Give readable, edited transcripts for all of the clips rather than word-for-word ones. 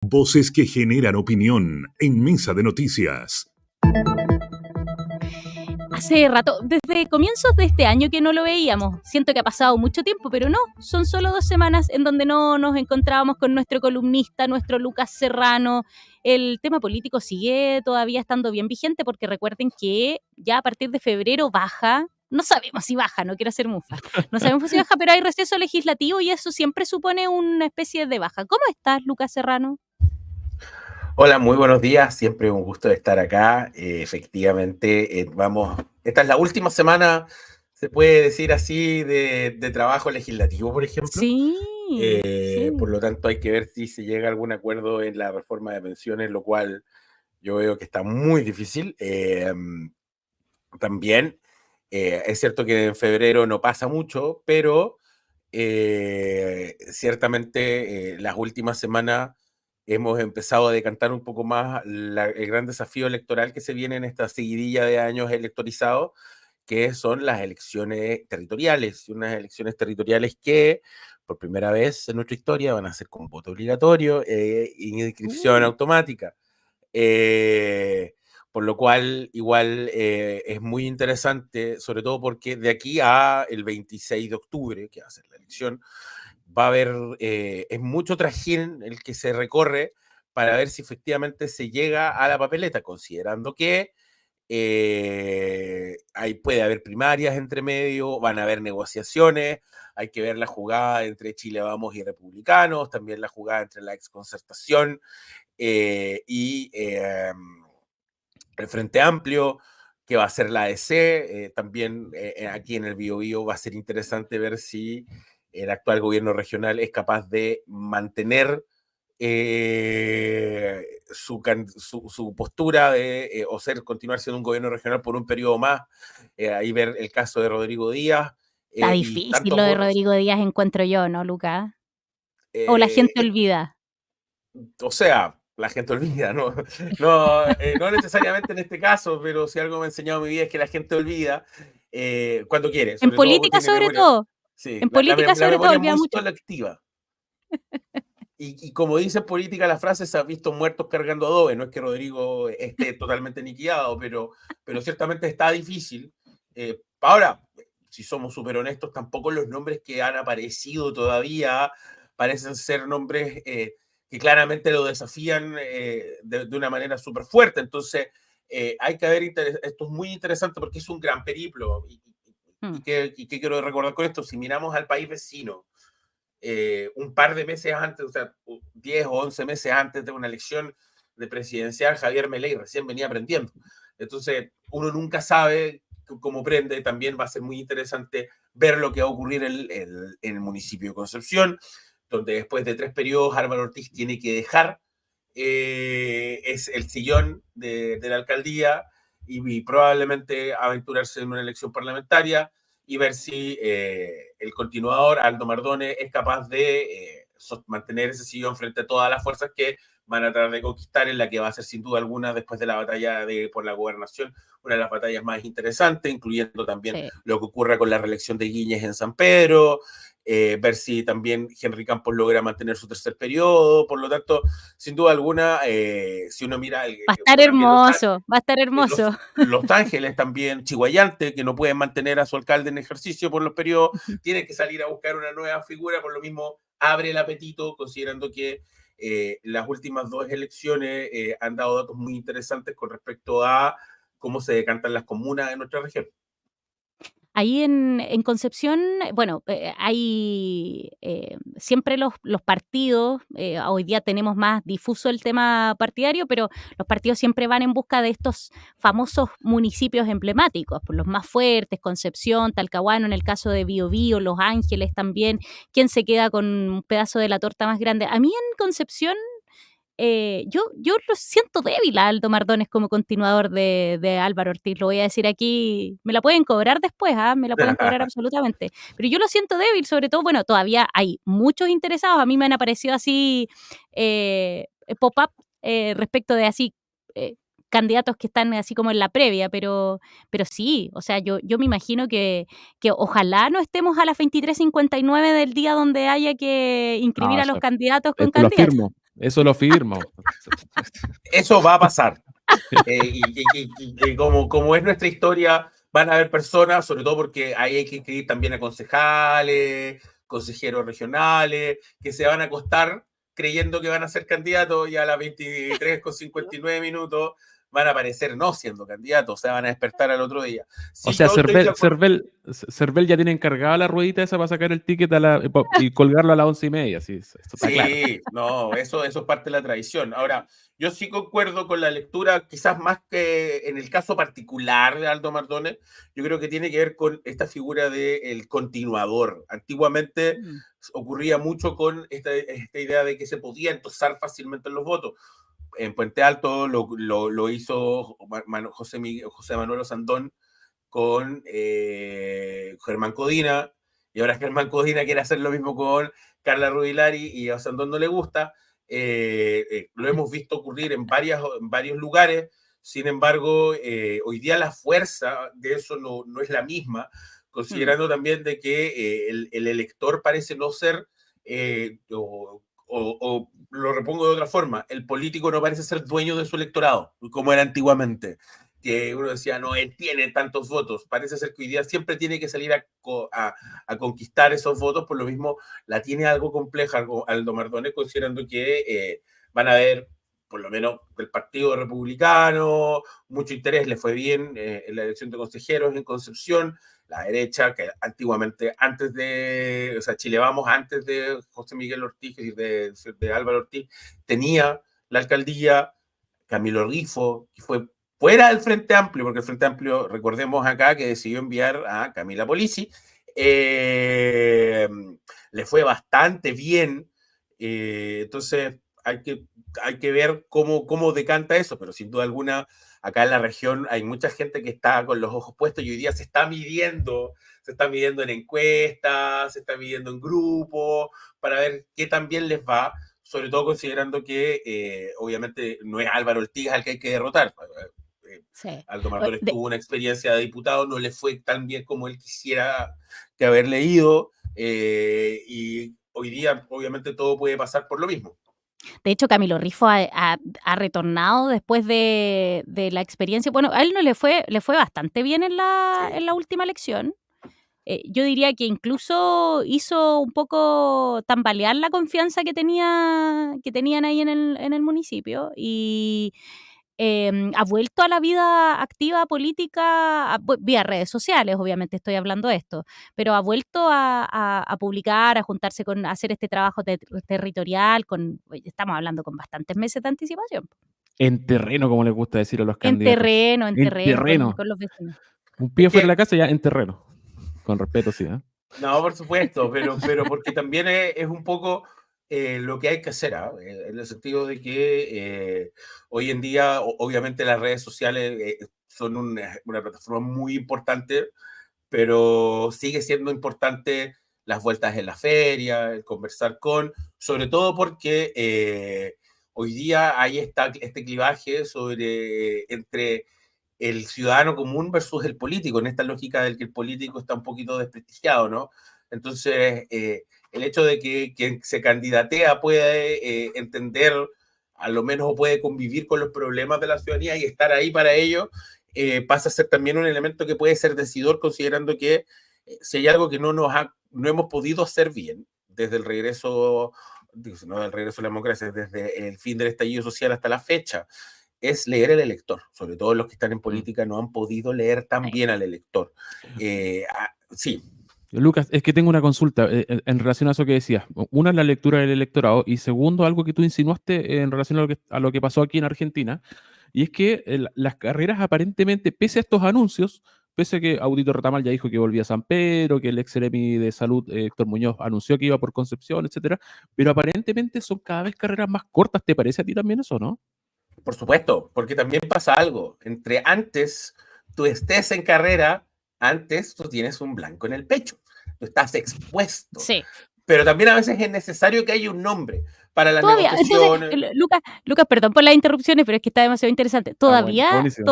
Voces que generan opinión en Mesa de Noticias. Hace rato, desde comienzos de este año que no lo veíamos. Siento que ha pasado mucho tiempo, pero no, son solo 2 semanas en donde no nos encontrábamos con nuestro columnista, nuestro Lucas Serrano. El tema político sigue todavía estando bien vigente porque recuerden que ya a partir de febrero baja. No sabemos si baja, no quiero hacer mufa. No sabemos si baja, pero hay receso legislativo y eso siempre supone una especie de baja. ¿Cómo estás, Lucas Serrano? Hola, muy buenos días. Siempre un gusto de estar acá. Efectivamente, esta es la última semana, se puede decir así, de trabajo legislativo, por ejemplo. Sí, Por sí. lo tanto, hay que ver si se llega a algún acuerdo en la reforma de pensiones, lo cual yo veo que está muy difícil. También es cierto que en febrero no pasa mucho, pero ciertamente las últimas semanas hemos empezado a decantar un poco más el gran desafío electoral que se viene en esta seguidilla de años electorizados, que son las elecciones territoriales, unas elecciones territoriales que por primera vez en nuestra historia van a ser con voto obligatorio y inscripción Uh. automática. Eh, por lo cual, igual es muy interesante, sobre todo porque de aquí a el 26 de octubre, que va a ser la elección, va a haber, es mucho trajín el que se recorre para ver si efectivamente se llega a la papeleta, considerando que ahí puede haber primarias entre medio, van a haber negociaciones, hay que ver la jugada entre Chile Vamos y Republicanos, también la jugada entre la exconcertación y el Frente Amplio, que va a ser la ADC. También aquí en el Biobío va a ser interesante ver si el actual gobierno regional es capaz de mantener su postura de continuar siendo un gobierno regional por un periodo más. Ahí ver el caso de Rodrigo Díaz Está y difícil tantos lo de votos. Rodrigo Díaz, encuentro yo, ¿no, Lucas? O la Eh, gente olvida. O sea, la gente olvida, ¿no? No necesariamente en este caso, pero si algo me ha enseñado mi vida es que la gente olvida cuando quiere, En sobre todo política tiene sobre memoria. todo. Sí, En política la sobre todo memoria es olvida muy mucho. selectiva. Y como dice en política la frase, se ha visto muertos cargando adobe. No es que Rodrigo esté totalmente niquilado, pero ciertamente está difícil. Ahora, si somos súper honestos, tampoco los nombres que han aparecido todavía parecen ser nombres que claramente lo desafían de una manera súper fuerte. Entonces, hay que ver, esto es muy interesante porque es un gran periplo. Mm. ¿Y qué quiero recordar con esto? Si miramos al país vecino, un par de meses antes, o sea, 10 o 11 meses antes de una elección de presidencial, Javier Milei recién venía aprendiendo. Entonces, uno nunca sabe cómo prende. También va a ser muy interesante ver lo que va a ocurrir en el municipio de Concepción, donde después de 3 periodos Álvaro Ortiz tiene que dejar es el sillón de la alcaldía y probablemente aventurarse en una elección parlamentaria y ver si el continuador, Aldo Mardone, es capaz de mantener ese sillón frente a todas las fuerzas que van a tratar de conquistar, en la que va a ser sin duda alguna, después de la batalla por la gobernación, una de las batallas más interesantes, incluyendo también Sí. lo que ocurra con la reelección de Guíñez en San Pedro, ver si también Henry Campos logra mantener su tercer periodo. Por lo tanto, sin duda alguna, si uno mira Va a estar también hermoso, va a estar hermoso. los Ángeles también, Chihuayante, que no pueden mantener a su alcalde en ejercicio por los periodos, tienen que salir a buscar una nueva figura. Por lo mismo, abre el apetito, considerando que las últimas 2 elecciones han dado datos muy interesantes con respecto a cómo se decantan las comunas de nuestra región. Ahí en Concepción, bueno, hay siempre los partidos, hoy día tenemos más difuso el tema partidario, pero los partidos siempre van en busca de estos famosos municipios emblemáticos, pues los más fuertes, Concepción, Talcahuano, en el caso de Biobío, Los Ángeles también, quién se queda con un pedazo de la torta más grande. A mí en Concepción yo lo siento débil a Aldo Mardones como continuador de Álvaro Ortiz, lo voy a decir aquí, me la pueden cobrar después, me la pueden cobrar absolutamente, pero yo lo siento débil, sobre todo, bueno, todavía hay muchos interesados, a mí me han aparecido así pop-up respecto de así candidatos que están así como en la previa, pero sí, o sea, yo me imagino que ojalá no estemos a las 23:59 del día donde haya que inscribir No, a los eso candidatos con te lo candidatos. firmo. Eso lo firmo. Eso va a pasar. Y como es nuestra historia, van a haber personas, sobre todo porque ahí hay que inscribir también a concejales, consejeros regionales, que se van a acostar creyendo que van a ser candidatos y a las 23:59 minutos van a aparecer no siendo candidatos, o sea, van a despertar al otro día. O Sí, sea, yo estoy de acuerdo. Cervel ya tiene encargada la ruedita esa para sacar el ticket y colgarlo a las 11:30. Sí, eso está claro. Sí, no, eso es parte de la tradición. Ahora, yo sí concuerdo con la lectura, quizás más que en el caso particular de Aldo Mardones, yo creo que tiene que ver con esta figura del continuador. Antiguamente ocurría mucho con esta idea de que se podía entosar fácilmente en los votos. En Puente Alto lo hizo José Manuel Osandón con Germán Codina, y ahora Germán Codina quiere hacer lo mismo con Carla Rubilari y a Osandón no le gusta. Lo hemos visto ocurrir en varios lugares. Sin embargo, hoy día la fuerza de eso no es la misma, considerando también de que el elector parece no ser, o lo repongo de otra forma, el político no parece ser dueño de su electorado, como era antiguamente, que uno decía, no, él tiene tantos votos. Parece ser que hoy día siempre tiene que salir a conquistar esos votos, por lo mismo la tiene algo compleja Aldo Mardones, considerando que van a haber, por lo menos del Partido Republicano, mucho interés, le fue bien en la elección de consejeros en Concepción, la derecha, que antiguamente, o sea, Chile Vamos, antes de José Miguel Ortiz, de Álvaro Ortiz, tenía la alcaldía. Camilo Rifo, que fue fuera del Frente Amplio, porque el Frente Amplio, recordemos acá, que decidió enviar a Camila Polisi, le fue bastante bien, entonces hay que ver cómo decanta eso, pero sin duda alguna, acá en la región hay mucha gente que está con los ojos puestos y hoy día se está midiendo en encuestas, se está midiendo en grupos, para ver qué tan bien les va, sobre todo considerando que obviamente no es Álvaro Ortiz al que hay que derrotar. Sí. Aldo Mardones tuvo una experiencia de diputado, no le fue tan bien como él quisiera que haber leído, y hoy día obviamente todo puede pasar por lo mismo. De hecho, Camilo Rifo ha retornado después de la experiencia. Bueno, a él le fue bastante bien en la última elección. Yo diría que incluso hizo un poco tambalear la confianza que tenían ahí en el municipio y ha vuelto a la vida activa política vía redes sociales, obviamente estoy hablando de esto, pero ha vuelto a publicar, a juntarse a hacer este trabajo territorial, estamos hablando con bastantes meses de anticipación. En terreno, como les gusta decir a los En candidatos. terreno, con los vecinos. Un pie fuera de la casa ya en terreno. Con respeto, sí, ¿eh? No, por supuesto, pero porque también es un poco lo que hay que hacer, en el sentido de que hoy en día, obviamente, las redes sociales son una plataforma muy importante, pero sigue siendo importante las vueltas en la feria, el conversar sobre todo porque hoy día hay este clivaje entre el ciudadano común versus el político, en esta lógica del que el político está un poquito desprestigiado, ¿no? Entonces, el hecho de que quien se candidatea puede entender, a lo menos, o puede convivir con los problemas de la ciudadanía y estar ahí para ello, pasa a ser también un elemento que puede ser decidor, considerando que si hay algo que no hemos podido hacer bien desde el regreso, no del regreso a la democracia, desde el fin del estallido social hasta la fecha, es leer el elector. Sobre todo los que están en política no han podido leer tan bien al elector. Sí. Lucas, es que tengo una consulta en relación a eso que decías. Una es la lectura del electorado y segundo, algo que tú insinuaste en relación a lo que pasó aquí en Argentina, y es que las carreras aparentemente, pese a estos anuncios, pese a que Audito Retamal ya dijo que volvía a San Pedro, que el ex Seremi de Salud, Héctor Muñoz, anunció que iba por Concepción, etcétera, pero aparentemente son cada vez carreras más cortas. ¿Te parece a ti también eso, no? Por supuesto, porque también pasa algo. Entre antes tú estés en carrera, antes tú tienes un blanco en el pecho. Tú estás expuesto. Sí. Pero también a veces es necesario que haya un nombre, para las Todavía, entonces, negociaciones. Lucas, perdón por las interrupciones, pero es que está demasiado interesante. Ah, bueno, está Todavía, buenísimo.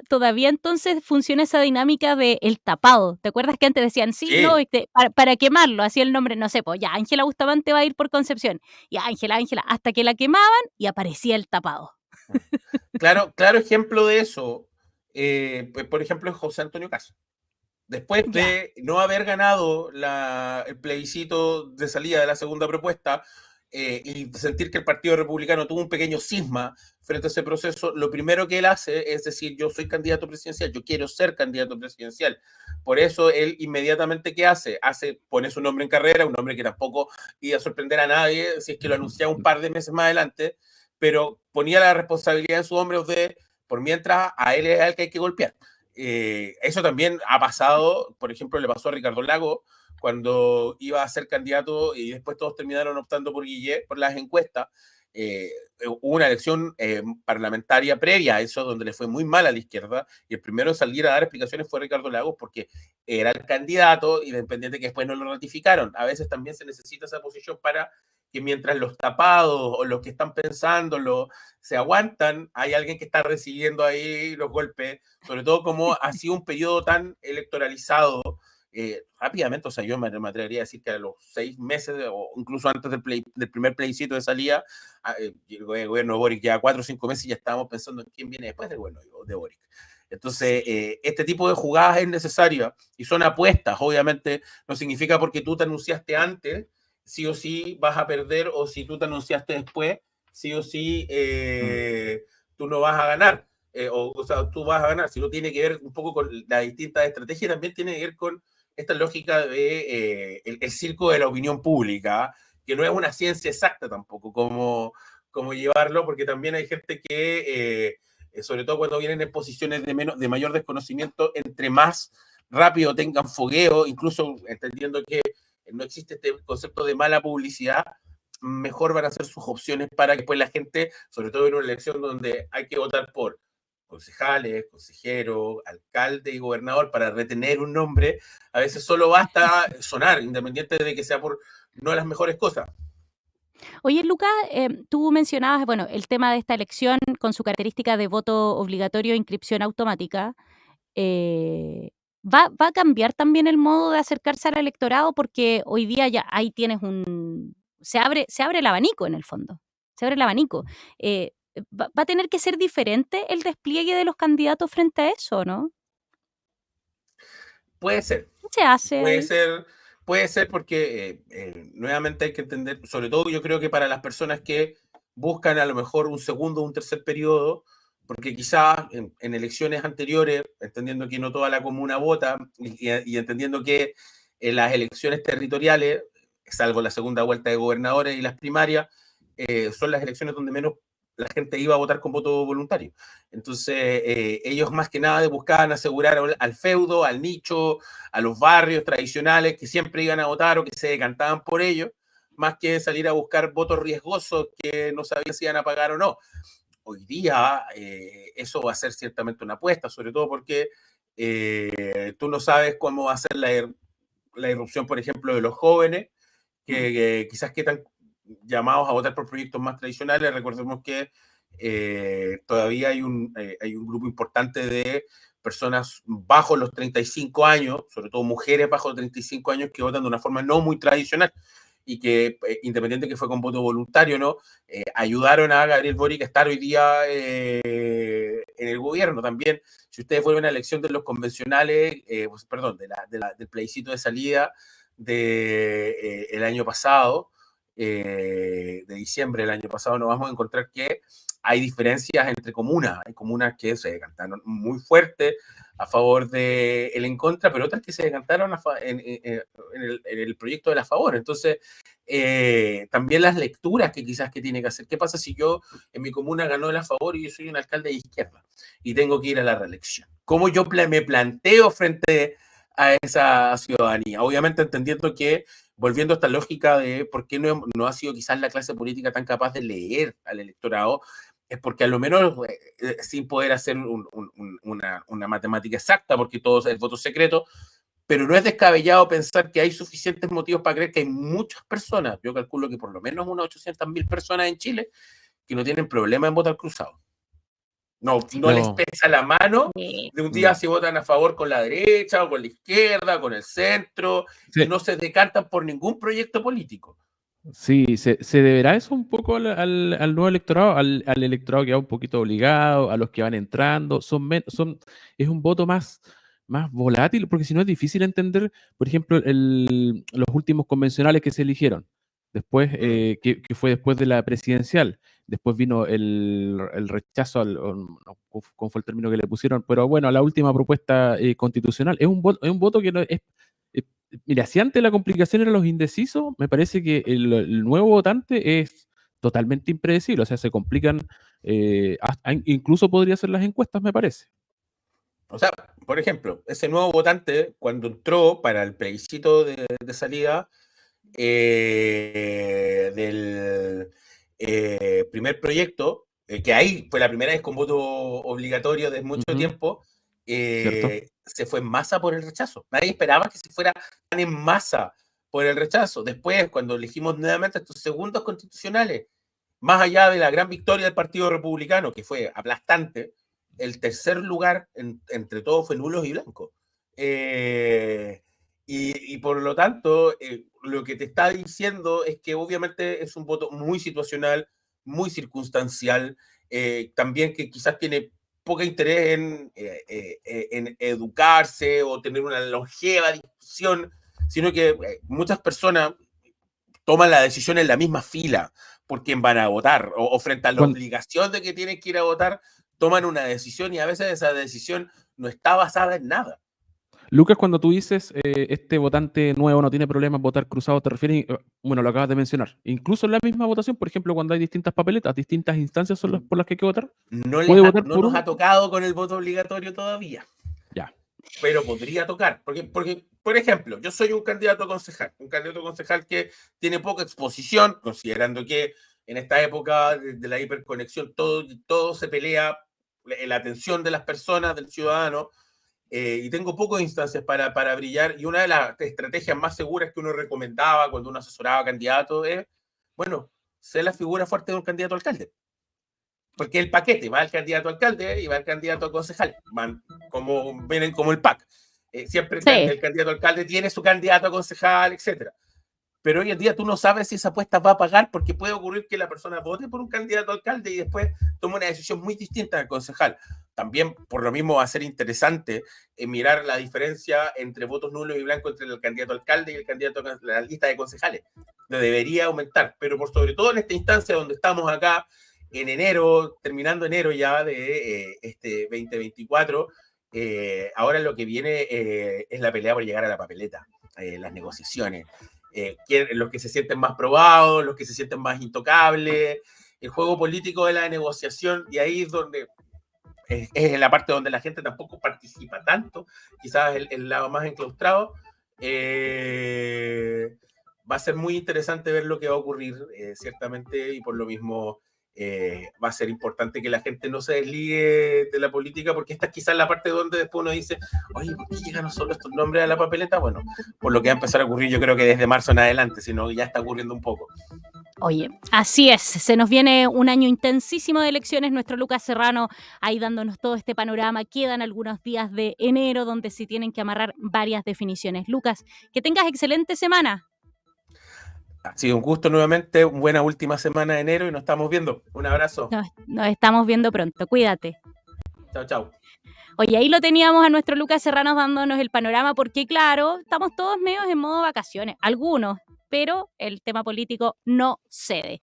todavía entonces funciona esa dinámica de el tapado. ¿Te acuerdas que antes decían, sí, no, Sí, para quemarlo, hacía el nombre, no sé, pues ya, Ángela Bustamante va a ir por Concepción. Y Ángela, hasta que la quemaban y aparecía el tapado. claro ejemplo de eso, pues, por ejemplo, es José Antonio Caz. Después Ya, de no haber ganado el plebiscito de salida de la segunda propuesta y sentir que el Partido Republicano tuvo un pequeño cisma frente a ese proceso, lo primero que él hace es decir, yo soy candidato presidencial, yo quiero ser candidato presidencial. Por eso él inmediatamente, ¿qué hace? Pone su nombre en carrera, un nombre que tampoco iba a sorprender a nadie si es que lo anunciaba un par de meses más adelante, pero ponía la responsabilidad en sus hombros de, por mientras, a él es el que hay que golpear. Eso también ha pasado, por ejemplo, le pasó a Ricardo Lago cuando iba a ser candidato y después todos terminaron optando por Guille por las encuestas. Hubo una elección parlamentaria previa a eso donde le fue muy mal a la izquierda y el primero en salir a dar explicaciones fue Ricardo Lagos porque era el candidato independiente que después no lo ratificaron. A veces también se necesita esa posición para que mientras los tapados o los que están pensando se aguantan, hay alguien que está recibiendo ahí los golpes, sobre todo como ha sido un periodo tan electoralizado. Rápidamente, o sea, yo me atrevería a decir que a los 6 meses o incluso antes del primer plebiscito de salida, el gobierno de Boric ya 4 o 5 meses y ya estábamos pensando en quién viene después del gobierno de Boric. Entonces, este tipo de jugadas es necesaria y son apuestas. Obviamente, no significa porque tú te anunciaste antes, sí o sí vas a perder, o si tú te anunciaste después, sí o sí tú no vas a ganar. O sea, tú vas a ganar, si no tiene que ver un poco con la distinta estrategia, también tiene que ver con esta lógica de el circo de la opinión pública, que no es una ciencia exacta tampoco, como llevarlo, porque también hay gente que, sobre todo cuando vienen en posiciones de mayor desconocimiento, entre más rápido tengan fogueo, incluso entendiendo que no existe este concepto de mala publicidad, mejor van a ser sus opciones para que después la gente, sobre todo en una elección donde hay que votar por concejales, consejeros, alcalde y gobernador para retener un nombre, a veces solo basta sonar, independiente de que sea por no las mejores cosas. Oye, Lucas, tú mencionabas, bueno, el tema de esta elección con su característica de voto obligatorio e inscripción automática. ¿Va a cambiar también el modo de acercarse al electorado? Porque hoy día ya ahí tienes se abre el abanico en el fondo, se abre el abanico. ¿Va a tener que ser diferente el despliegue de los candidatos frente a eso, no? Puede ser, ¿Qué se hace puede ahí? ser, puede ser porque nuevamente hay que entender, sobre todo yo creo que para las personas que buscan a lo mejor un segundo o un tercer periodo, porque quizás en elecciones anteriores, entendiendo que no toda la comuna vota y entendiendo que en las elecciones territoriales, salvo la segunda vuelta de gobernadores y las primarias, son las elecciones donde menos la gente iba a votar con voto voluntario. Entonces, ellos más que nada buscaban asegurar al feudo, al nicho, a los barrios tradicionales que siempre iban a votar o que se decantaban por ellos, más que salir a buscar votos riesgosos que no sabían si iban a pagar o no. Hoy día eso va a ser ciertamente una apuesta, sobre todo porque tú no sabes cómo va a ser la irrupción, por ejemplo, de los jóvenes, que quizás que están llamados a votar por proyectos más tradicionales. Recordemos que todavía hay un grupo importante de personas bajo los 35 años, sobre todo mujeres bajo los 35 años, que votan de una forma no muy tradicional y que, independiente que fue con voto voluntario, ¿no? Ayudaron a Gabriel Boric a estar hoy día en el gobierno. También, si ustedes vuelven a la elección de los convencionales, pues, perdón, del plebiscito de salida el año pasado, de diciembre del año pasado, nos vamos a encontrar que hay diferencias entre comunas. Hay comunas que se decantaron muy fuerte a favor de el en contra, pero otras que se decantaron en el proyecto de la favor. Entonces, también las lecturas que quizás que tiene que hacer. ¿Qué pasa si yo en mi comuna ganó el a favor y yo soy un alcalde de izquierda y tengo que ir a la reelección? ¿Cómo yo me planteo frente a esa ciudadanía? Obviamente entendiendo que, volviendo a esta lógica de por qué no ha sido quizás la clase política tan capaz de leer al electorado, es porque a lo menos sin poder hacer una matemática exacta, porque todo es el voto secreto, pero no es descabellado pensar que hay suficientes motivos para creer que hay muchas personas, yo calculo que por lo menos unas 800.000 personas en Chile, que no tienen problema en votar cruzado. No les pesa la mano de un día si votan a favor con la derecha o con la izquierda, con el centro, y no se decantan por ningún proyecto político. Sí, se deberá eso un poco al nuevo electorado, al electorado que va un poquito obligado, a los que van entrando, es un voto más volátil, porque si no es difícil entender, por ejemplo, los últimos convencionales que se eligieron, después, que fue después de la presidencial, después vino el rechazo, no, ¿cómo fue el término que le pusieron? Pero bueno, a la última propuesta constitucional, es un voto que no es. Mira, si antes la complicación eran los indecisos, me parece que el nuevo votante es totalmente impredecible, o sea, se complican, incluso podría ser las encuestas, me parece. O sea, por ejemplo, ese nuevo votante, cuando entró para el plebiscito de salida del primer proyecto, que ahí fue la primera vez con voto obligatorio de mucho tiempo, se fue en masa por el rechazo. Nadie esperaba que se fuera tan en masa por el rechazo. Después, cuando elegimos nuevamente estos segundos constitucionales, más allá de la gran victoria del Partido Republicano, que fue aplastante, el tercer lugar entre todos fue nulos y blancos. Y por lo tanto, lo que te está diciendo es que obviamente es un voto muy situacional, muy circunstancial, también que quizás tiene poco interés en educarse o tener una longeva discusión, sino que muchas personas toman la decisión en la misma fila por quién van a votar o frente a la obligación de que tienen que ir a votar, toman una decisión y a veces esa decisión no está basada en nada. Lucas, cuando tú dices este votante nuevo no tiene problema en votar cruzado, te refieres, bueno, lo acabas de mencionar, incluso en la misma votación, por ejemplo, cuando hay distintas papeletas, distintas instancias son por las que hay que votar. No nos ha tocado con el voto obligatorio todavía. Ya. Pero podría tocar, porque, por ejemplo, yo soy un candidato a concejal que tiene poca exposición, considerando que en esta época de la hiperconexión todo se pelea, la atención de las personas, del ciudadano, y tengo pocas instancias para brillar, y una de las estrategias más seguras que uno recomendaba cuando uno asesoraba a candidatos es, bueno, ser la figura fuerte de un candidato a alcalde. Porque el paquete va el candidato a alcalde y va el candidato a concejal, vienen como el pack. Siempre el candidato a alcalde tiene su candidato a concejal, etcétera. Pero hoy en día tú no sabes si esa apuesta va a pagar, porque puede ocurrir que la persona vote por un candidato a alcalde y después tome una decisión muy distinta al concejal. También por lo mismo va a ser interesante mirar la diferencia entre votos nulos y blancos entre el candidato a alcalde y el candidato a la lista de concejales. Debería aumentar, pero por sobre todo en esta instancia donde estamos acá, en enero, terminando enero ya de este 2024, ahora lo que viene es la pelea por llegar a la papeleta, las negociaciones. Los que se sienten más probados, los que se sienten más intocables, el juego político de la negociación, y ahí es donde es la parte donde la gente tampoco participa tanto, quizás el lado más enclaustrado. Va a ser muy interesante ver lo que va a ocurrir, ciertamente, y por lo mismo va a ser importante que la gente no se desligue de la política, porque esta es quizás la parte donde después uno dice, oye, ¿por qué llegan solo estos nombres a la papeleta? Bueno, por lo que va a empezar a ocurrir yo creo que desde marzo en adelante, sino ya está ocurriendo un poco. Oye, así es, se nos viene un año intensísimo de elecciones, nuestro Lucas Serrano ahí dándonos todo este panorama, quedan algunos días de enero donde se tienen que amarrar varias definiciones. Lucas, que tengas excelente semana. Ha sido un gusto nuevamente, buena última semana de enero y nos estamos viendo. Un abrazo. Nos estamos viendo pronto, cuídate. Chao, chao. Oye, ahí lo teníamos a nuestro Lucas Serrano dándonos el panorama porque claro, estamos todos medios en modo vacaciones, algunos, pero el tema político no cede.